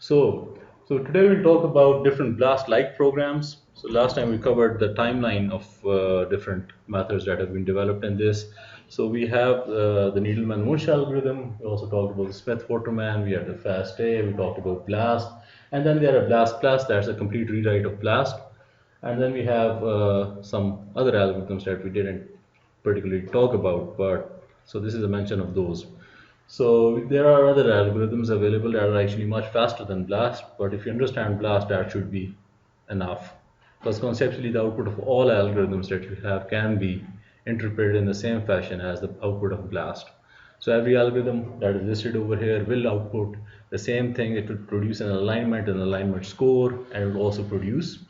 So today we'll talk about different BLAST-like programs. So last time we covered the timeline of different methods that have been developed in this. So we have the Needleman-Wunsch algorithm. We also talked about the Smith-Waterman. We had the FASTA. We talked about BLAST, and then there are BLAST Plus. That's a complete rewrite of BLAST. And then we have some other algorithms that we didn't particularly talk about, but so this is a mention of those. So there are other algorithms available that are actually much faster than BLAST, but if you understand BLAST, that should be enough. Because conceptually, the output of all algorithms that you have can be interpreted in the same fashion as the output of BLAST. So every algorithm that is listed over here will output the same thing. It will produce an alignment score, and it will also produce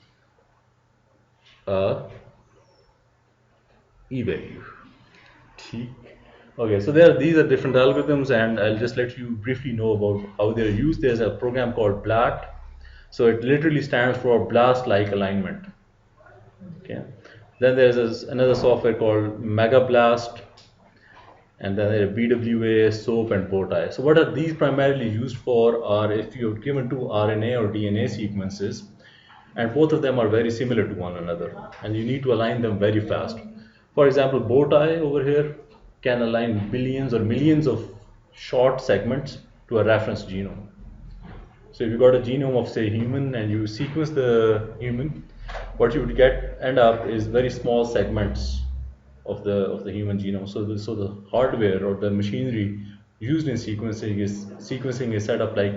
a e-value. Okay, so these are different algorithms, and I'll just let you briefly know about how they're used. There's a program called BLAT. So it literally stands for blast-like alignment. Okay. Then there's another software called MegaBlast, and then there are BWA, SOAP, and Bowtie. So what are these primarily used for are if you're given two RNA or DNA sequences, and both of them are very similar to one another, and you need to align them very fast. For example, Bowtie over here can align billions or millions of short segments to a reference genome. So if you got a genome of say human and you sequence the human, what you would end up is very small segments of the human genome. So the hardware or the machinery used in sequencing is set up like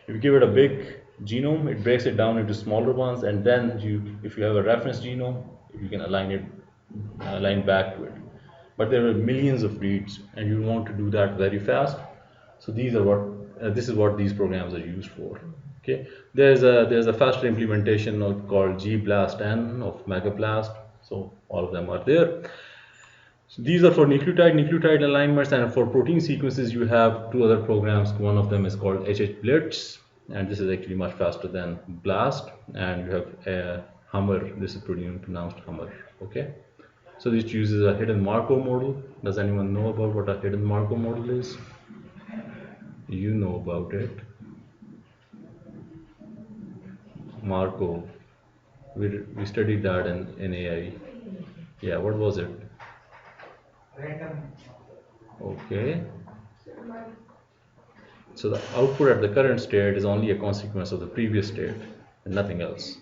if you give it a big genome, it breaks it down into smaller ones, and then if you have a reference genome, you can align back to it. But there are millions of reads, and you want to do that very fast. So this is what these programs are used for. Okay, there's a faster implementation called GBLAST-N of MegaBlast. So all of them are there. So these are for nucleotide alignments, and for protein sequences you have two other programs. One of them is called HHBlitz, and this is actually much faster than BLAST. And you have Hummer. This is pronounced Hummer. Okay. So this uses a hidden Markov model. Does anyone know about what a hidden Markov model is? You know about it. Markov. We studied that in AI. Yeah, what was it? Random. Okay. So the output at the current state is only a consequence of the previous state and nothing else.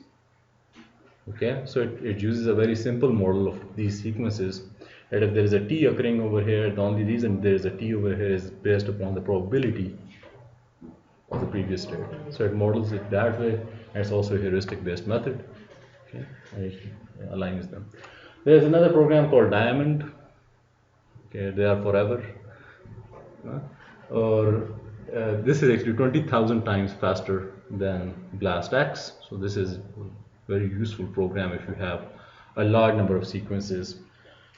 Okay, so it uses a very simple model of these sequences, that if there is a t occurring over here, the only reason there is a t over here is based upon the probability of the previous state. So it models it that way, and it's also a heuristic based method. Okay, and it aligns them. There's another program called Diamond. Okay, they are forever. Or this is actually 20,000 times faster than BlastX. So this is a very useful program if you have a large number of sequences.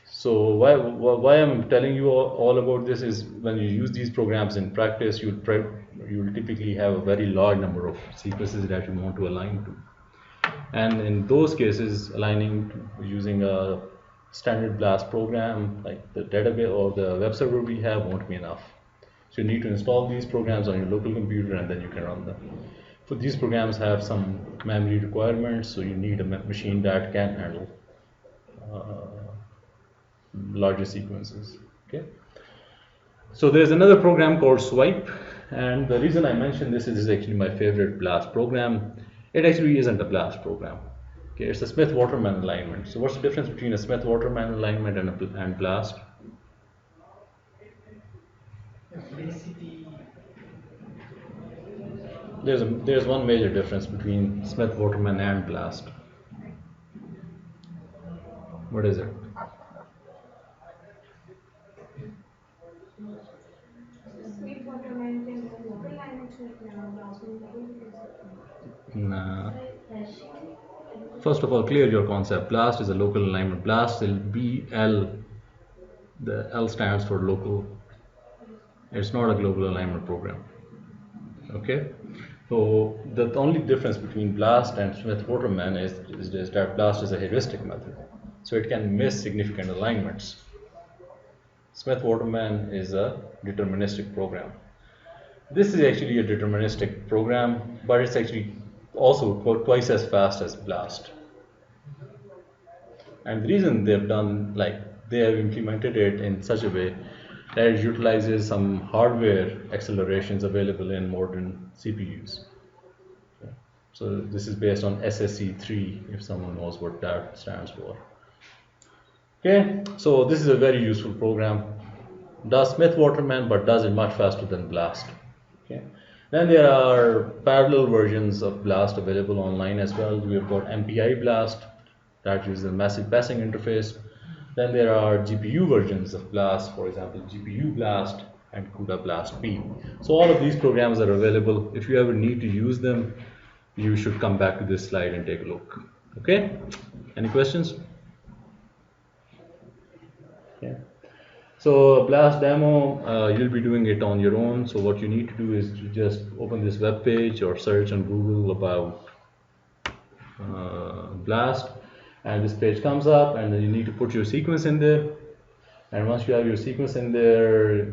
So why I'm telling you all about this is when you use these programs in practice, you'll typically have a very large number of sequences that you want to align to. And in those cases, aligning using a standard BLAST program like the database or the web server we have won't be enough. So you need to install these programs on your local computer and then you can run them. So these programs have some memory requirements, so you need a machine that can handle larger sequences. Okay. So there's another program called Swipe, and the reason I mention this is actually my favorite BLAST program. It actually isn't a BLAST program. Okay, it's a Smith-Waterman alignment. So what's the difference between a Smith-Waterman alignment and BLAST? There's one major difference between Smith-Waterman and BLAST. What is it? Nah. First of all, clear your concept. BLAST is a local alignment. BLAST is BL. The L stands for local. It's not a global alignment program. Okay. So the only difference between BLAST and Smith-Waterman is that BLAST is a heuristic method, so it can miss significant alignments. Smith-Waterman is a deterministic program. This is actually a deterministic program, but it's actually also twice as fast as BLAST. And the reason they've done, like, they have implemented it in such a way that it utilizes some hardware accelerations available in modern CPUs. So this is based on SSE3, if someone knows what that stands for. Okay, so this is a very useful program. Does Smith Waterman, but does it much faster than BLAST. Okay. Then there are parallel versions of BLAST available online as well. We have got MPI BLAST, that uses a massive passing interface. Then there are GPU versions of BLAST, for example, GPU BLAST and CUDA BLAST P. So all of these programs are available. If you ever need to use them, you should come back to this slide and take a look. Okay? Any questions? Okay. So BLAST demo, you'll be doing it on your own. So what you need to do is to just open this web page or search on Google about BLAST, and this page comes up, and then you need to put your sequence in there. And once you have your sequence in there,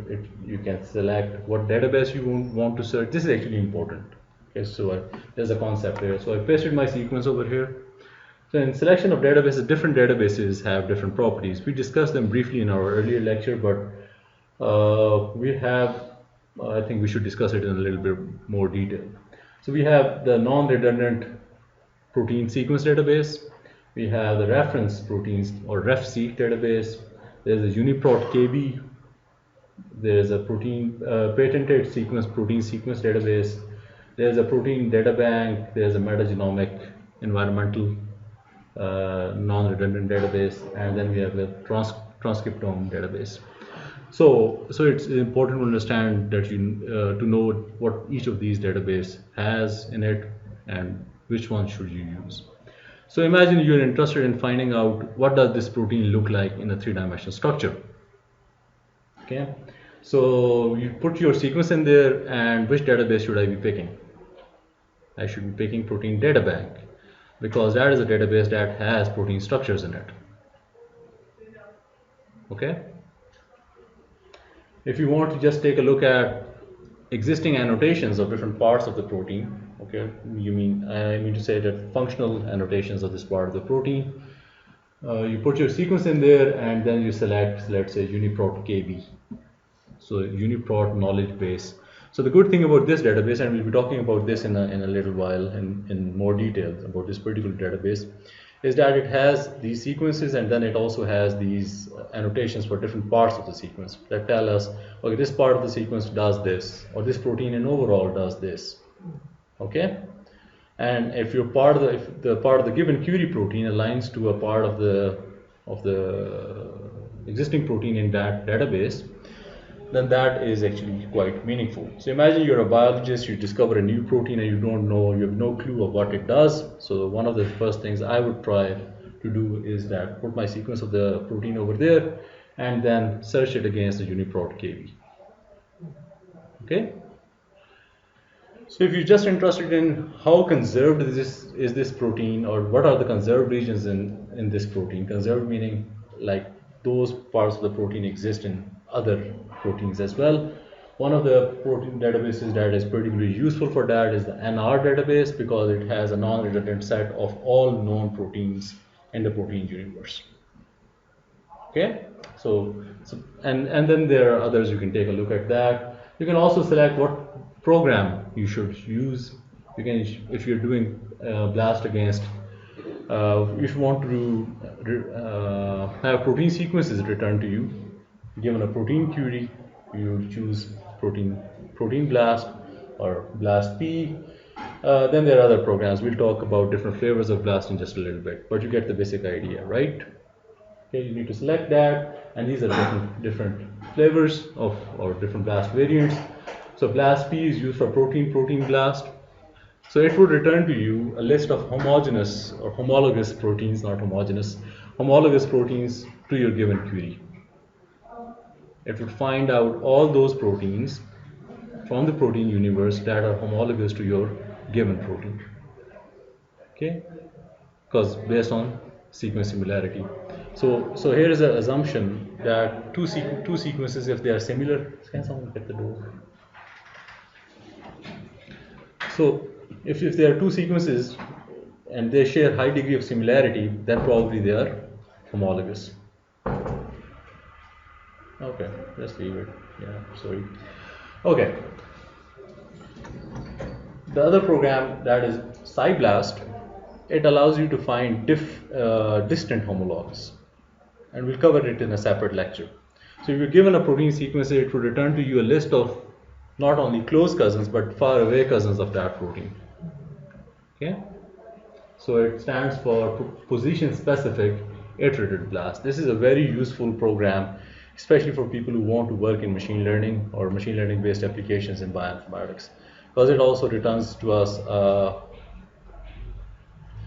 you can select what database you want to search. This is actually important. Okay, so there's a concept here. So I pasted my sequence over here. So in selection of databases, different databases have different properties. We discussed them briefly in our earlier lecture, but I think we should discuss it in a little bit more detail. So we have the non-redundant protein sequence database. We have the reference proteins or RefSeq database. There's a UniProt KB. There's a patented protein sequence database. There's a protein data bank. There's a metagenomic environmental non-redundant database, and then we have a transcriptome database. So it's important to understand that to know what each of these database has in it and which one should you use. So imagine you're interested in finding out what does this protein look like in a three-dimensional structure. Okay, so you put your sequence in there, and which database should I be picking? I should be picking protein data bank, because that is a database that has protein structures in it. Okay. If you want to just take a look at existing annotations of different parts of the protein, okay, I mean to say that functional annotations of this part of the protein, you put your sequence in there, and then you select, let's say, UniProt KB. So UniProt knowledge base. So the good thing about this database, and we'll be talking about this in a little while in more detail about this particular database, is that it has these sequences, and then it also has these annotations for different parts of the sequence that tell us, okay, this part of the sequence does this, or this protein in overall does this. Okay, and if the part of the given query protein aligns to a part of the existing protein in that database, then that is actually quite meaningful. So imagine you're a biologist, you discover a new protein and you have no clue of what it does. So one of the first things I would try to do is that put my sequence of the protein over there and then search it against the UniProt KB. Okay? So if you're just interested in how conserved is this protein, or what are the conserved regions in this protein, conserved meaning like those parts of the protein exist in other proteins as well. One of the protein databases that is particularly useful for that is the NR database, because it has a non-redundant set of all known proteins in the protein universe. Okay, and then there are others. You can take a look at that. You can also select what program you should use. You can, if you're doing BLAST against, if you want to have protein sequences returned to you, given a protein query, you choose protein BLAST or BLAST P. Then there are other programs. We'll talk about different flavors of BLAST in just a little bit, but you get the basic idea, right? Okay, you need to select that, and these are different flavors or different BLAST variants. So BLAST P is used for protein BLAST. So it would return to you a list of homogeneous or homologous proteins, not homogeneous, homologous proteins to your given query. It would find out all those proteins from the protein universe that are homologous to your given protein. Okay, because based on sequence similarity. So here is an assumption that two sequences, if they are similar, can someone get the door? So if there are two sequences and they share high degree of similarity, then probably they are homologous. Okay, just leave it. Yeah, sorry. Okay. The other program, that is SciBlast, it allows you to find distant homologs, and we'll cover it in a separate lecture. So if you're given a protein sequence, it will return to you a list of not only close cousins but far away cousins of that protein. Okay, so it stands for position specific iterated blast. This is a very useful program, especially for people who want to work in machine learning or machine learning based applications in bioinformatics, because it also returns to us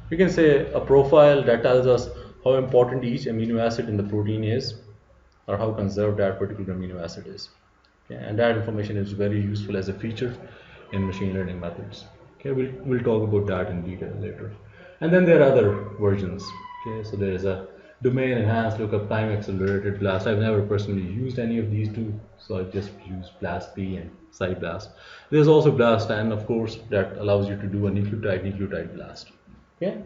we can say a profile that tells us how important each amino acid in the protein is, or how conserved that particular amino acid is. Okay? And that information is very useful as a feature in machine learning methods. Okay, we'll talk about that in detail later. And then there are other versions. Okay, so there is a domain enhanced lookup time accelerated blast. I've never personally used any of these two, so I just use BLAST-P and SciBlast. There's also BLAST-N, of course, that allows you to do a nucleotide blast. Okay.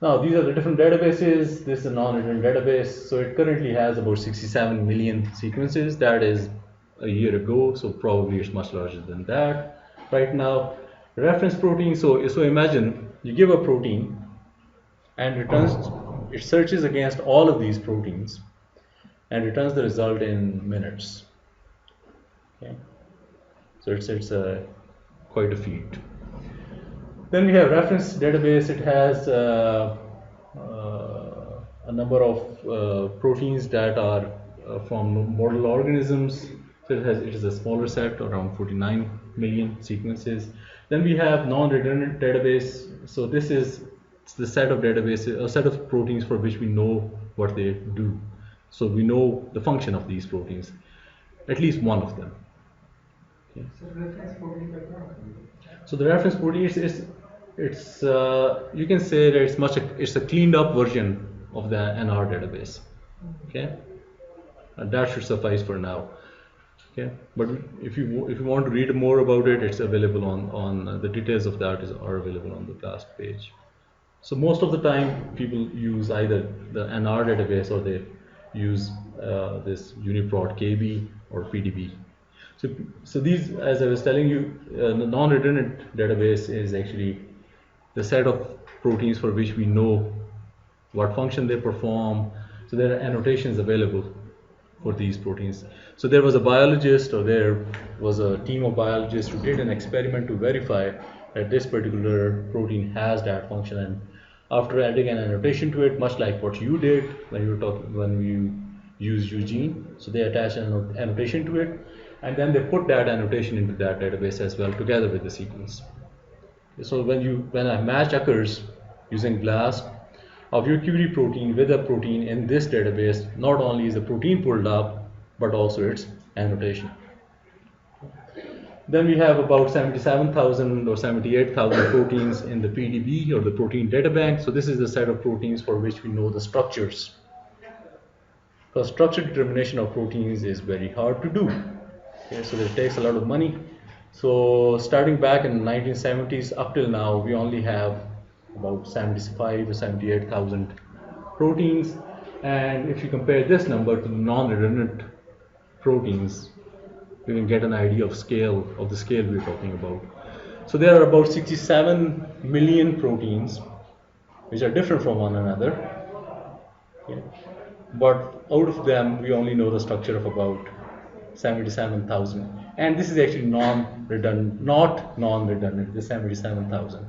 Now these are the different databases. This is a non-written database, so it currently has about 67 million sequences. That is a year ago, so probably it's much larger than that right now. Reference protein. So imagine you give a protein and it searches against all of these proteins and returns the result in minutes. Okay, so it's quite a feat. Then we have reference database. It has a number of proteins that are from model organisms. So it is a smaller set, around 49 million sequences. Then we have non-redundant database. So this is the set of databases, a set of proteins for which we know what they do. So we know the function of these proteins, at least one of them. Okay. So the reference protein is it's you can say that it's a cleaned up version of the NR database. Okay, and that should suffice for now. Okay, but if you want to read more about it, it's available on the details of that are available on the BLAST page. So most of the time people use either the NR database or they use this UniProt KB or PDB. So these, as I was telling you, the non-redundant database is actually the set of proteins for which we know what function they perform. So there are annotations available for these proteins. So there was a biologist, or there was a team of biologists who did an experiment to verify that this particular protein has that function, and after adding an annotation to it, much like what you did when you used Eugene, so they attached an annotation to it, and then they put that annotation into that database as well, together with the sequence. So when a match occurs using BLAST of your query protein with a protein in this database, not only is the protein pulled up, but also its annotation. Then we have about 77,000 or 78,000 proteins in the PDB, or the protein data bank. So this is the set of proteins for which we know the structures. Because structure determination of proteins is very hard to do. Okay, so it takes a lot of money. So starting back in the 1970s up till now, we only have about 75 or 78,000 proteins. And if you compare this number to the non-redundant proteins, you can get an idea of the scale we're talking about. So there are about 67 million proteins which are different from one another. Okay. But out of them, we only know the structure of about 77,000, and this is actually non-redundant, not non-redundant, the 77,000.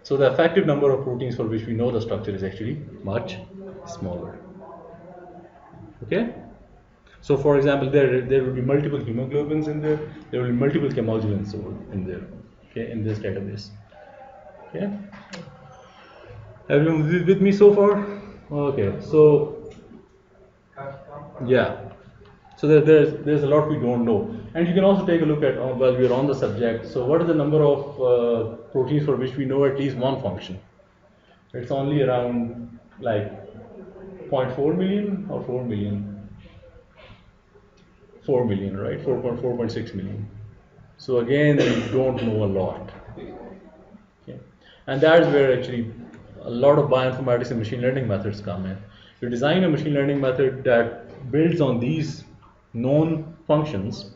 So the effective number of proteins for which we know the structure is actually much smaller. Okay. So for example, there will be multiple hemoglobins in there. There will be multiple chemogulins in there. Okay, in this database. Okay. Everyone with me so far? Okay. So yeah. So there's a lot we don't know, and you can also take a look at while we're on the subject. So what is the number of proteins for which we know at least one function? It's only around like 0.4 million or 4 million. 4 million, right? 4.6 million. So again, we don't know a lot. And that is where actually a lot of bioinformatics and machine learning methods come in. You design a machine learning method that builds on these known functions,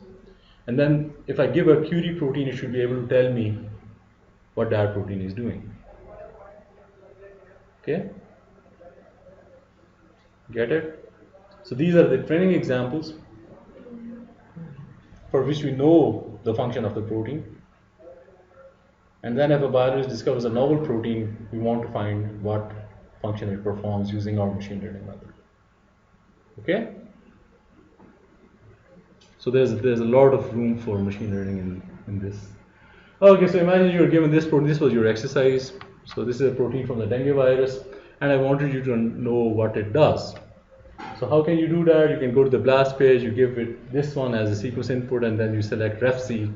and then if I give a query protein, it should be able to tell me what that protein is doing. Okay? Get it? So these are the training examples for which we know the function of the protein. And then if a biologist discovers a novel protein, we want to find what function it performs using our machine learning method. Okay? So there's a lot of room for machine learning in this. Okay, so imagine you were given this protein, this was your exercise. So this is a protein from the dengue virus, and I wanted you to know what it does. So how can you do that? You can go to the BLAST page, you give it this one as a sequence input, and then you select refseq,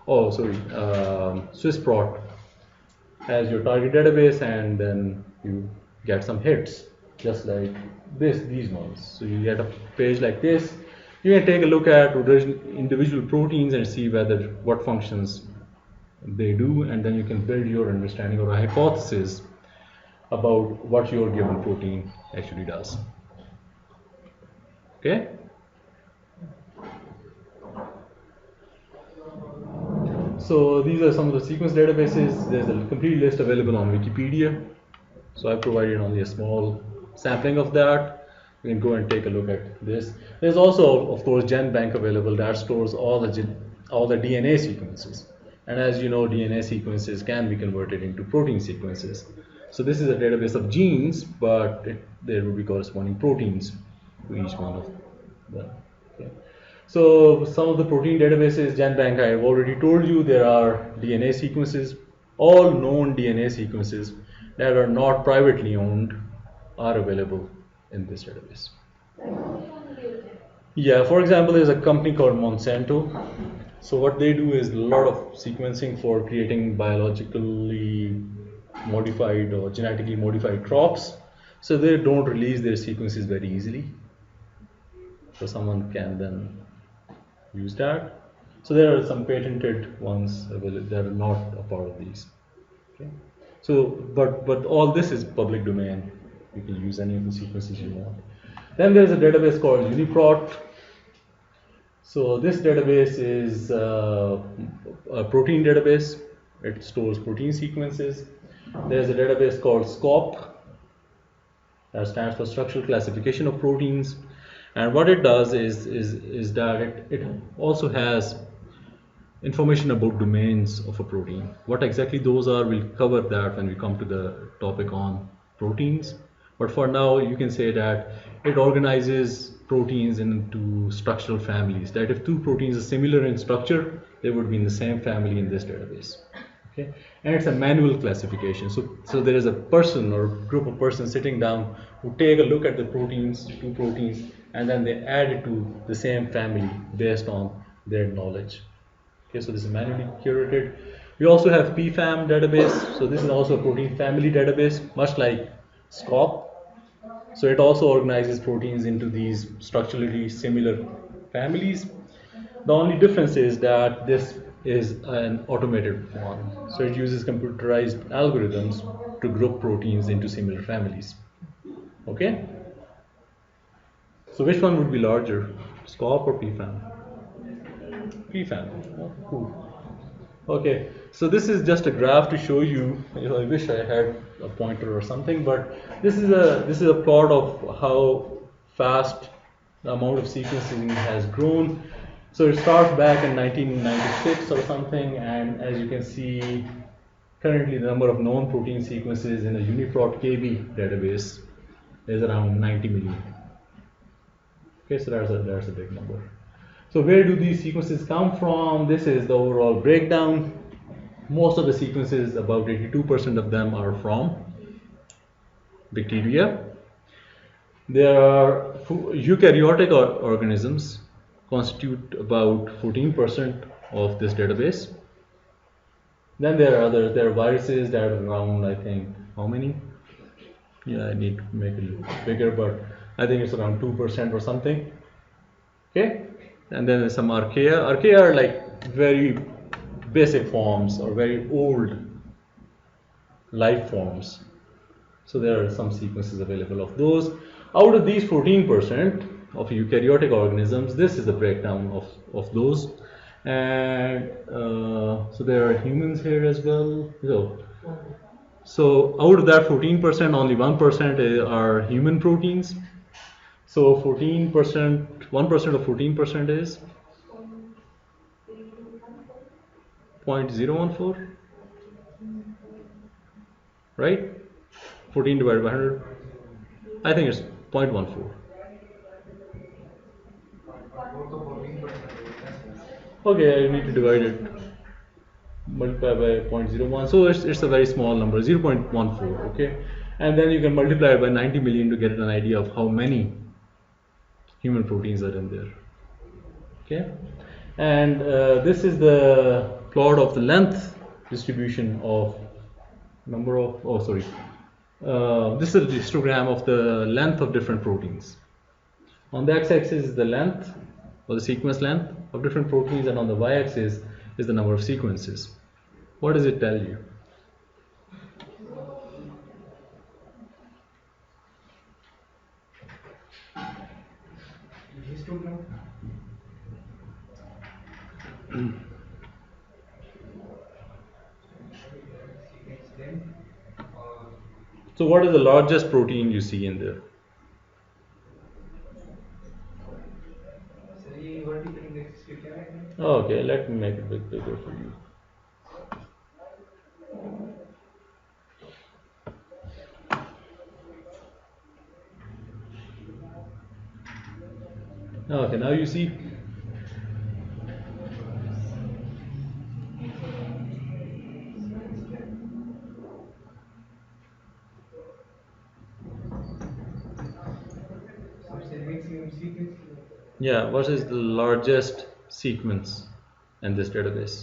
Swissprot as your target database, and then you get some hits, just like these ones. So you get a page like this. You can take a look at individual proteins and see what functions they do, and then you can build your understanding or a hypothesis about what your given protein actually does. Okay? So these are some of the sequence databases. There's a complete list available on Wikipedia. So I provided only a small sampling of that. You can go and take a look at this. There's also, of course, GenBank available that stores all the DNA sequences. And as you know, DNA sequences can be converted into protein sequences. So this is a database of genes, but there will be corresponding proteins to each one of them. Okay. So some of the protein databases, GenBank, I have already told you, there are DNA sequences. All known DNA sequences that are not privately owned are available in this database. Yeah, for example, there's a company called Monsanto. So what they do is a lot of sequencing for creating biologically modified or genetically modified crops. So they don't release their sequences very easily. So someone can then use that. So there are some patented ones available that are not a part of these. Okay. So, but all this is public domain. You can use any of the sequences you want. Then there's a database called UniProt. So this database is a protein database. It stores protein sequences. There's a database called SCOP, that stands for Structural Classification of Proteins. And what it does is that it also has information about domains of a protein. What exactly those are, we'll cover that when we come to the topic on proteins. But for now, you can say that it organizes proteins into structural families. That if two proteins are similar in structure, they would be in the same family in this database. Okay, and it's a manual classification. So there is a person or group of persons sitting down who take a look at the proteins, two proteins, and then they add it to the same family based on their knowledge. Okay, so this is manually curated. We also have PFAM database. So this is also a protein family database, much like SCOP. So it also organizes proteins into these structurally similar families. The only difference is that this is an automated one. So it uses computerized algorithms to group proteins into similar families. Okay? So which one would be larger, SCOP or PFAM? PFAM. Oh, cool. Okay, so this is just a graph to show you. I wish I had a pointer or something, but this is a plot of how fast the amount of sequencing has grown. So it starts back in 1996 or something, and as you can see, currently the number of known protein sequences in a UniProt KB database is around 90 million. Okay, so that's a big number. So where do these sequences come from? This is the overall breakdown. Most of the sequences, about 82% of them, are from bacteria. There are eukaryotic organisms constitute about 14% of this database. Then there are viruses that are around, I think, how many? Yeah, I need to make it bigger, but I think it's around 2% or something. Okay, and then there's some archaea. Archaea are like very basic forms or very old life forms. So there are some sequences available of those. Out of these 14% of eukaryotic organisms, this is the breakdown of those. And so there are humans here as well. So out of that 14%, only 1% are human proteins. So 14%, 1% of 14% is 0.014, right? 14 divided by 100. I think it's 0.14. Okay, I need to divide it, multiply by 0.01. So it's a very small number, 0.14. Okay, and then you can multiply it by 90 million to get an idea of how many human proteins are in there. Okay, and this is the plot of the length distribution of number of, oh sorry, this is a histogram of the length of different proteins. On the x-axis is the length or the sequence length of different proteins, and on the y-axis is the number of sequences. What does it tell you? Histogram. Sequence length or So what is the largest protein you see in there? Sir ये vertical index के क्या है? Okay, let me make it bigger for you. Okay, now you see. सबसे maximum sequence Yeah, what is the largest sequence in this database?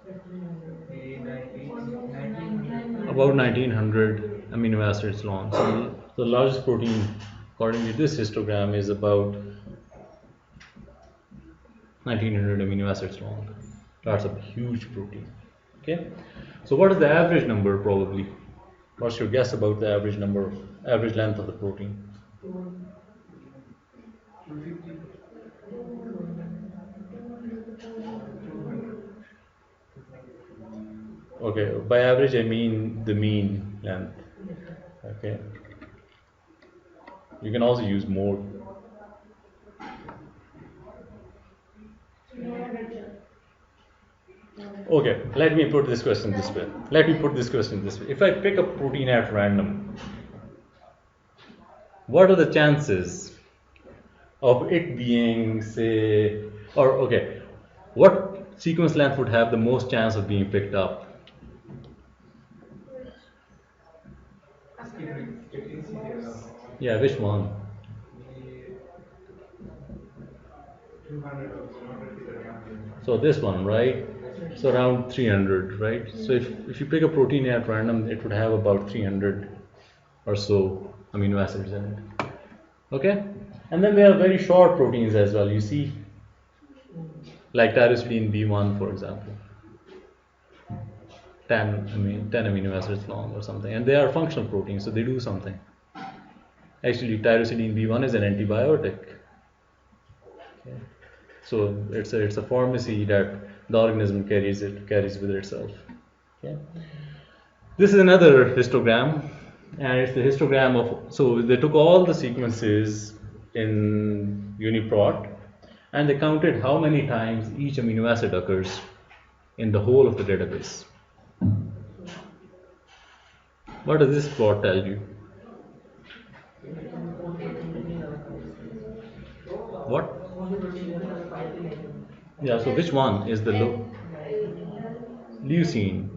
ये 1900 About 1900 amino acids long. So the largest protein, according to this histogram, is about 1900 amino acids long. That's a huge protein. Okay, so what is the average number probably? What's your guess about the average number, average length of the protein? 250 200. Okay, by average I mean the mean length. Okay, you can also use more. Okay, let me put this question this way. If I pick a protein at random, what are the chances of it being, say, or okay, what sequence length would have the most chance of being picked up? इसकी frequency देगा Yeah, which one? ये 200 और 400 के दरमियान So this one, right? So around 300, right? So if you pick a protein at random, it would have about 300 or so amino acids in it. Okay? And then there are very short proteins as well, you see, like tyrosine B1, for example. 10 amino acids long or something, and they are functional proteins, so they do something. Actually, tyrosine B1 is an antibiotic. Okay. So it's a pharmacy that the organism carries with itself. Okay. This is another histogram, and it's the histogram of, so they took all the sequences in UniProt and they counted how many times each amino acid occurs in the whole of the database. What does this plot tell you? What? Yeah, so which one is the leucine?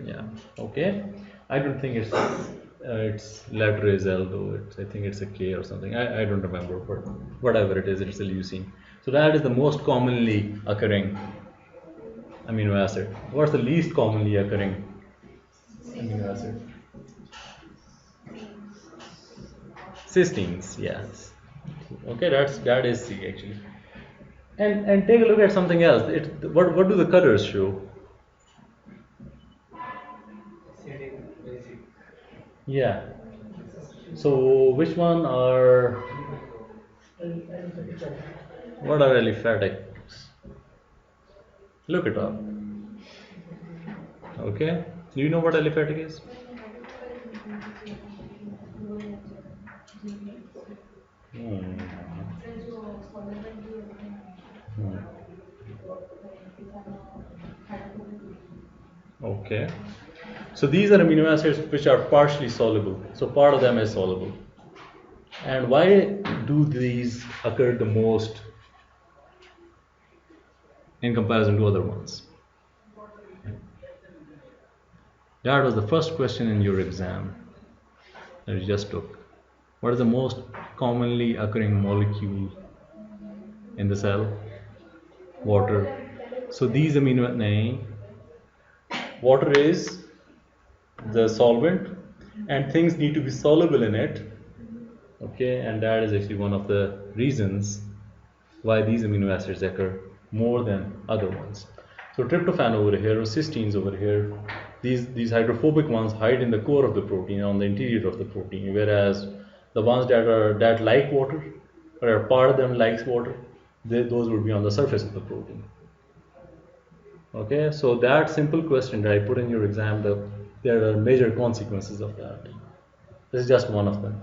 Yeah, okay. I don't think it's letter is L though. I think it's a K or something. I don't remember, but whatever it is, it's a leucine. So that is the most commonly occurring amino acid. What's the least commonly occurring amino acid? Cysteines, yes. Okay, that is C actually. And take a look at something else. What do the colors show? Yeah. So which one are, what are aliphatics? Look it up. Okay. Do you know what aliphatic is? Hmm. Hmm. Okay. So these are amino acids which are partially soluble. So part of them is soluble. And why do these occur the most in comparison to other ones? That was the first question in your exam that you just took. What is the most commonly occurring molecule in the cell? Water. So these water is the solvent and things need to be soluble in it. Okay, and that is actually one of the reasons why these amino acids occur more than other ones. So tryptophan over here or cysteines over here, these hydrophobic ones hide in the core of the protein, on the interior of the protein, whereas the ones that like water or a part of them likes water, those would be on the surface of the protein. Okay, so that simple question that I put in your exam, there are major consequences of that. This is just one of them.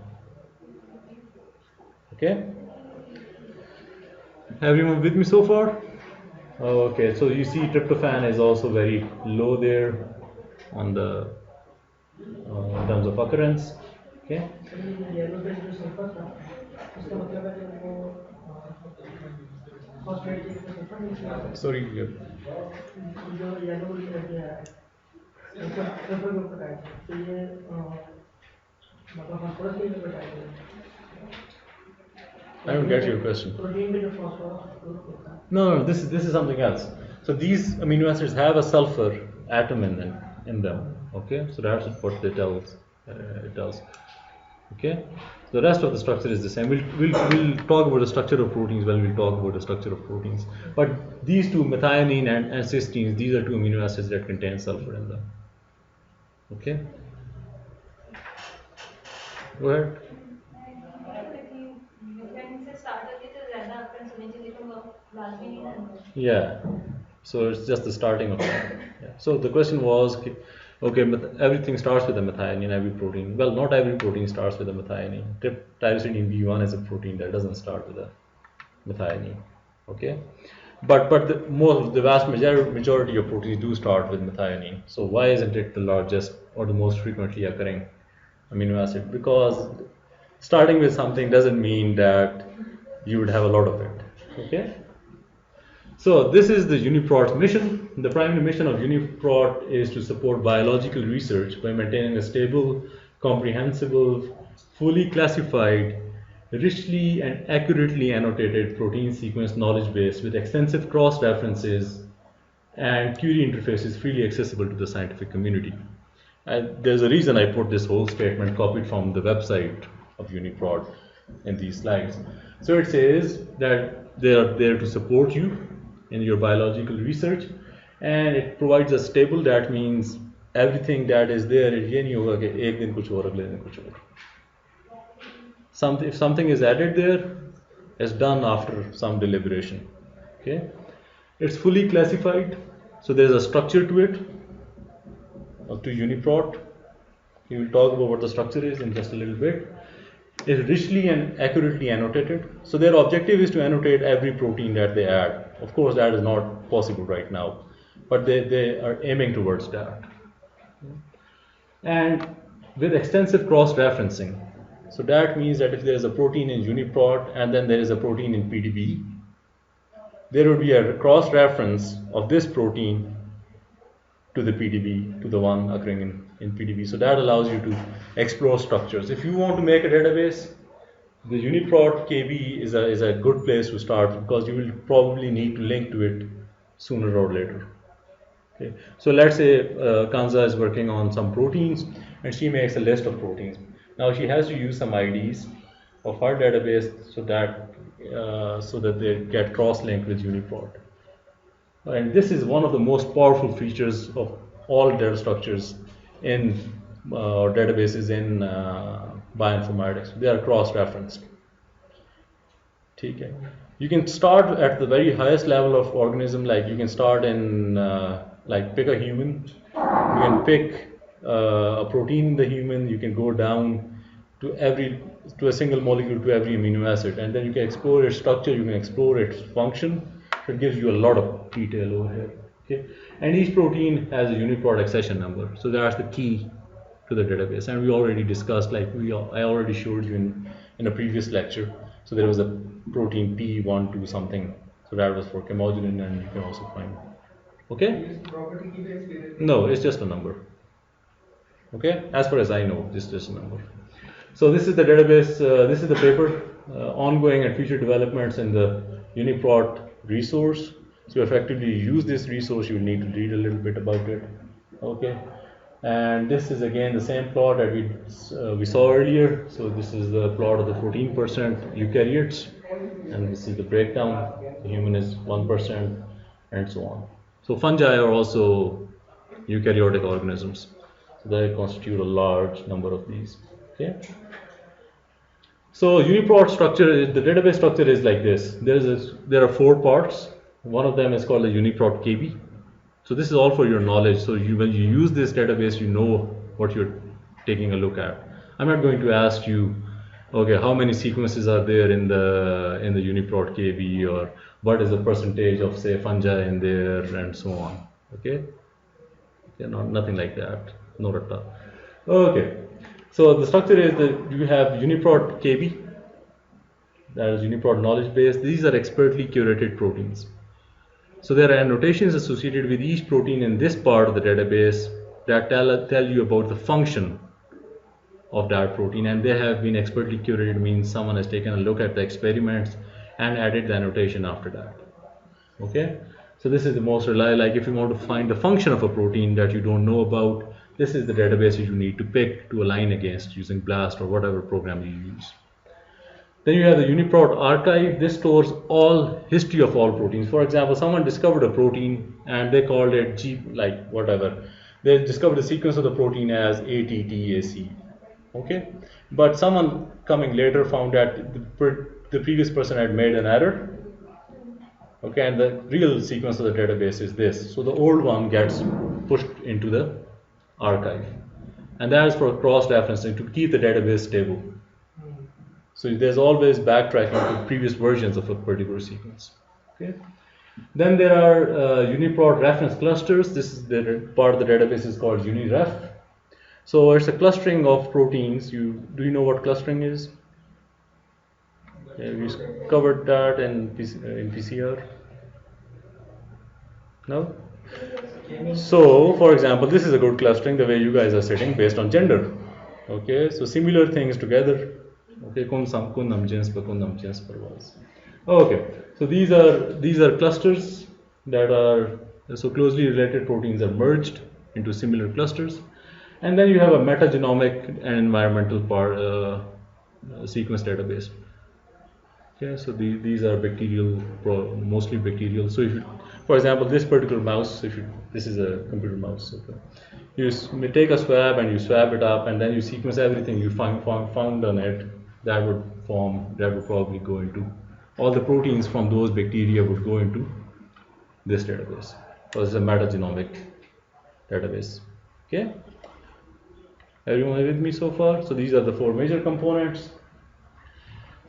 Okay, everyone with me so far? Okay, so you see tryptophan is also very low there on the in terms of occurrence. Okay. Sorry. I don't get your question. No, this is something else. So these amino acids have a sulfur atom in them. Okay, so that's what it does. Okay, so the rest of the structure is the same. We'll talk about the structure of proteins when we'll talk about the structure of proteins. But these two, methionine and cysteines, these are two amino acids that contain sulfur in them. Okay, go ahead. Yeah, so it's just the starting of that. Yeah. So the question was, okay, everything starts with a methionine, every protein. Well, not every protein starts with a methionine. Tyrosine B1 is a protein that doesn't start with a methionine. Okay, but the vast majority of proteins do start with methionine. So why isn't it the largest or the most frequently occurring amino acid? Because starting with something doesn't mean that you would have a lot of it. Okay. So this is the UniProt's mission. The primary mission of UniProt is to support biological research by maintaining a stable, comprehensible, fully classified, richly and accurately annotated protein sequence knowledge base with extensive cross-references and query interfaces freely accessible to the scientific community. And there's a reason I put this whole statement copied from the website of UniProt in these slides. So it says that they are there to support you in your biological research, and it provides a stable, that means everything that is there, ये नहीं होगा कि एक दिन कुछ और अगले दिन कुछ और. If something is added there, it's done after some deliberation. Okay, it's fully classified, so there's a structure to it, to UniProt. We will talk about what the structure is in just a little bit. It's richly and accurately annotated. So their objective is to annotate every protein that they add. Of course, that is not possible right now, but they are aiming towards that. And with extensive cross-referencing. So that means that if there is a protein in UniProt and then there is a protein in PDB, there will be a cross-reference of this protein to the PDB, to the one occurring in PDB. So that allows you to explore structures. If you want to make a database, the UniProt KB is a good place to start, because you will probably need to link to it sooner or later. Okay. So let's say Kanza is working on some proteins and she makes a list of proteins. Now she has to use some IDs of her database so that they get cross-linked with UniProt. And this is one of the most powerful features of all data structures in or databases in bioinformatics. They are cross-referenced. Okay. You can start at the very highest level of organism, like you can start in like pick a human. You can pick a protein in the human. You can go down to a single molecule, to every amino acid, and then you can explore its structure. You can explore its function. So it gives you a lot of detail over here. Okay, and each protein has a uniprot accession number. So that's the key to the database, and we already discussed, like I already showed you in a previous lecture. So there was a protein P12 something, so that was for chemogenin, and you can also find. Okay, Property key based database. no, it's just a number. Okay, as far as I know, it's just a number. So this is the database, this is the paper, ongoing and future developments in the Uniprot resource. So effectively use this resource, you need to read a little bit about it. Okay, and this is again the same plot that we saw earlier. So this is the plot of the 14% eukaryotes, and this is the breakdown. The human is 1%, and so on. So fungi are also eukaryotic organisms. So they constitute a large number of these. Okay. So uniprot structure, the database structure is like this. There are 4 parts. One of them is called the uniprot KB. So this is all for your knowledge. So when you use this database, you know what you're taking a look at. I'm not going to ask you, okay, how many sequences are there in the uniprot KB, or what is the percentage of, say, fungi in there, and so on. Okay, nothing like that. Not at all. Okay. So the structure is that you have uniprot KB, that is uniprot knowledge base. These are expertly curated proteins. So there are annotations associated with each protein in this part of the database that tell you about the function of that protein, and they have been expertly curated, means someone has taken a look at the experiments and added the annotation after that. Okay, so this is the most reliable. Like if you want to find the function of a protein that you don't know about, this is the database you need to pick to align against using BLAST or whatever program you use. Then you have the uniprot archive. This stores all history of all proteins. For example, someone discovered a protein and they called it like whatever. They discovered the sequence of the protein as ATTAC. Okay, but someone coming later found that the previous person had made an error. Okay, and the real sequence of the database is this. So the old one gets pushed into the archive, and that is for cross-referencing, to keep the database stable. So there's always backtracking to previous versions of a particular sequence. Okay. Then there are uniprot reference clusters. This is the part of the database is called uniref. So it's a clustering of proteins. Do you know what clustering is? We covered that in PCR. No? So, for example, this is a good clustering, the way you guys are sitting based on gender. Okay, so similar things together. Okay, okay, so these are clusters that are so closely related proteins are merged into similar clusters, and then you have a metagenomic and environmental sequence database. Okay, so these are bacterial, mostly bacterial. So if you, for example, this particular mouse, this is a computer mouse. Okay, you take a swab and you swab it up, and then you sequence everything you found on it. That would probably go into all the proteins from those bacteria would go into this database. So it's a metagenomic database. Okay, everyone with me so far? So these are the 4 major components.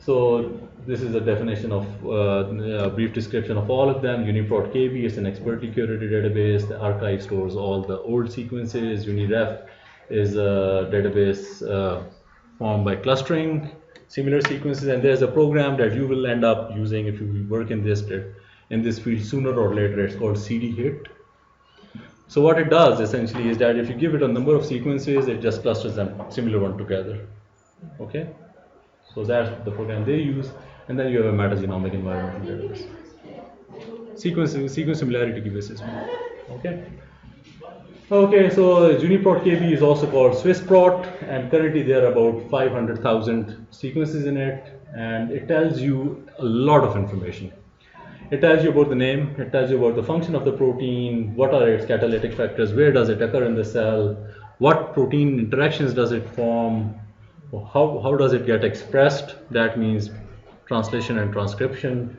So this is a definition of a brief description of all of them. Uniprot KB is an expertly curated database. The archive stores all the old sequences. Uniref is a database formed by clustering similar sequences, and there's a program that you will end up using if you work in this field sooner or later. It's called CD-HIT. So what it does essentially is that if you give it a number of sequences, it just clusters them similar one together. Okay. So that's the program they use, and then you have a metagenomic environmental database. Sequence similarity basis. Okay. Okay, so Uniprot KB is also called Swissprot, and currently there are about 500,000 sequences in it, and it tells you a lot of information. It tells you about the name, it tells you about the function of the protein, what are its catalytic factors, where does it occur in the cell, what protein interactions does it form, how does it get expressed, that means translation and transcription,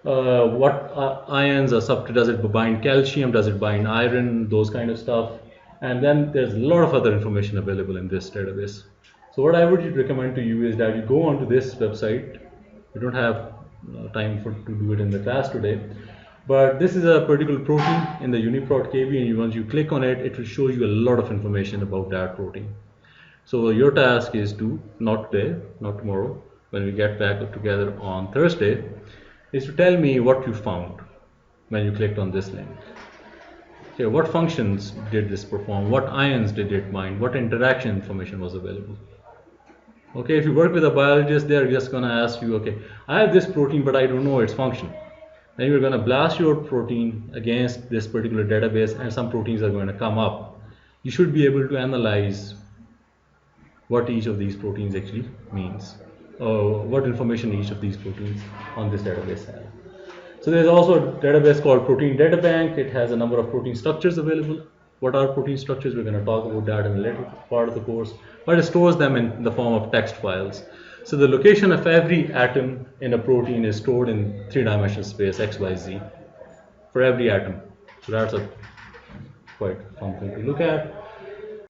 what ions or does it bind calcium, does it bind iron, those kind of stuff. And then there's a lot of other information available in this database. So what I would recommend to you is that you go onto this website. We don't have time to do it in the class today, but this is a particular protein in the UniProt KB, and once you click on it, it will show you a lot of information about that protein. So your task is to, not today, not tomorrow, when we get back together on Thursday, is to tell me what you found when you clicked on this link. Okay, what functions did this perform? What ions did it bind? What interaction information was available? Okay, if you work with a biologist, they're just going to ask you, okay, I have this protein, but I don't know its function. Then you're going to blast your protein against this particular database, and some proteins are going to come up. You should be able to analyze what each of these proteins actually means, or what information each of these proteins on this database have. So there's also a database called Protein Data Bank. It has a number of protein structures available. What are protein structures? We're going to talk about that in a later part of the course, but it stores them in the form of text files. So the location of every atom in a protein is stored in three-dimensional space, X, Y, Z, for every atom. So that's a quite fun thing to look at.